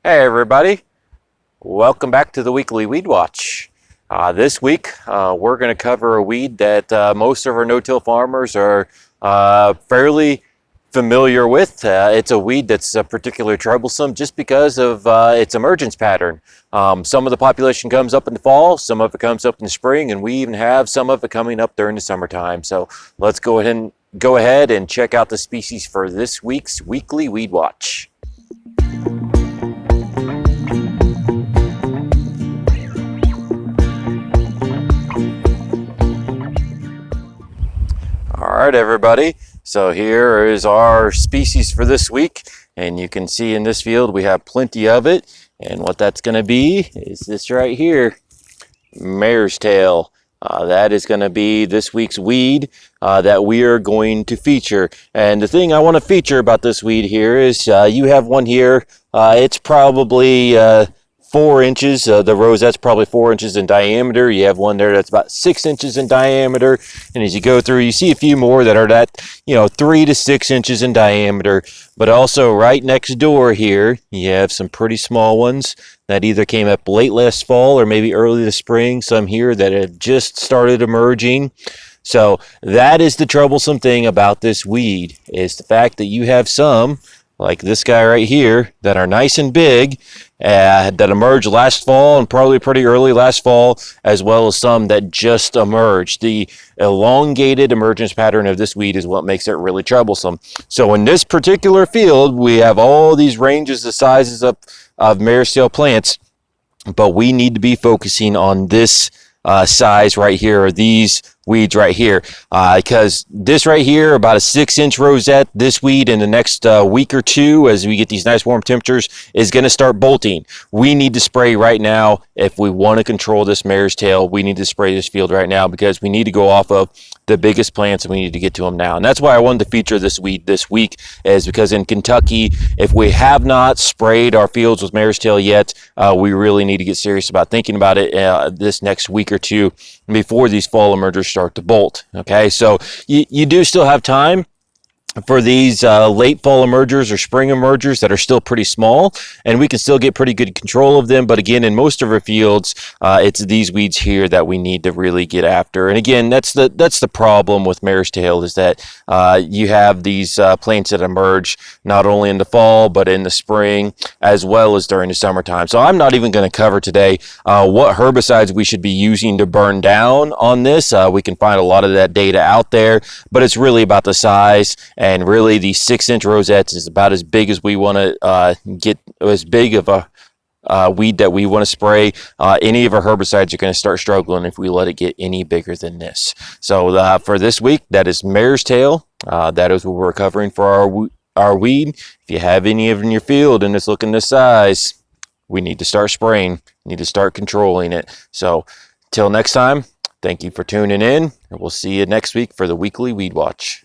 Hey everybody, welcome back to the weekly Weed Watch. This week we're going to cover a weed that most of our no-till farmers are fairly familiar with. It's a weed that's particularly troublesome just because of its emergence pattern. Some of the population comes up in the fall, some of it comes up in the spring, and we even have some of it coming up during the summertime. So let's go ahead and check out the species for this week's weekly Weed Watch. All right, everybody. So here is our species for this week. And you can see in this field we have plenty of it. And what that's going to be is this right here, Marestail. That is going to be this week's weed that we are going to feature. And the thing I want to feature about this weed here is you have one here. It's probably 4 inches. The rosette's probably 4 inches in diameter. You have one there that's about 6 inches in diameter. And as you go through, you see a few more that are that, 3 to 6 inches in diameter. But also right next door here, you have some pretty small ones that either came up late last fall or maybe early this spring. Some here that have just started emerging. So that is the troublesome thing about this weed, is the fact that you have some, like this guy right here, that are nice and big, that emerged last fall and probably pretty early last fall, as well as some that just emerged. The elongated emergence pattern of this weed is what makes it really troublesome. So in this particular field, we have all these ranges of sizes of Marestail plants, but we need to be focusing on this size right here, or these weeds right here, because this right here, about a 6-inch rosette, this weed in the next week or two, as we get these nice warm temperatures, is going to start bolting. We need to spray right now. If we want to control this Marestail, we need to spray this field right now, because we need to go off of the biggest plants and we need to get to them now. And that's why I wanted to feature this weed this week, is because in Kentucky, if we have not sprayed our fields with Marestail yet, we really need to get serious about thinking about it this next week or two before these fall emergers start to bolt. Okay, so you do still have time for these late fall emergers or spring emergers that are still pretty small, and we can still get pretty good control of them. But again, in most of our fields, it's these weeds here that we need to really get after. And again, that's the problem with Marestail, is that you have these plants that emerge not only in the fall but in the spring as well as during the summertime. So I'm not even going to cover today what herbicides we should be using to burn down on this. We can find a lot of that data out there, but it's really about the size. And really, the 6-inch rosettes is about as big as we want to get, as big of a weed that we want to spray. Any of our herbicides are going to start struggling if we let it get any bigger than this. So for this week, that is Marestail. That is what we're covering for our weed. If you have any of it in your field and it's looking this size, we need to start spraying. We need to start controlling it. So till next time, thank you for tuning in, and we'll see you next week for the weekly Weed Watch.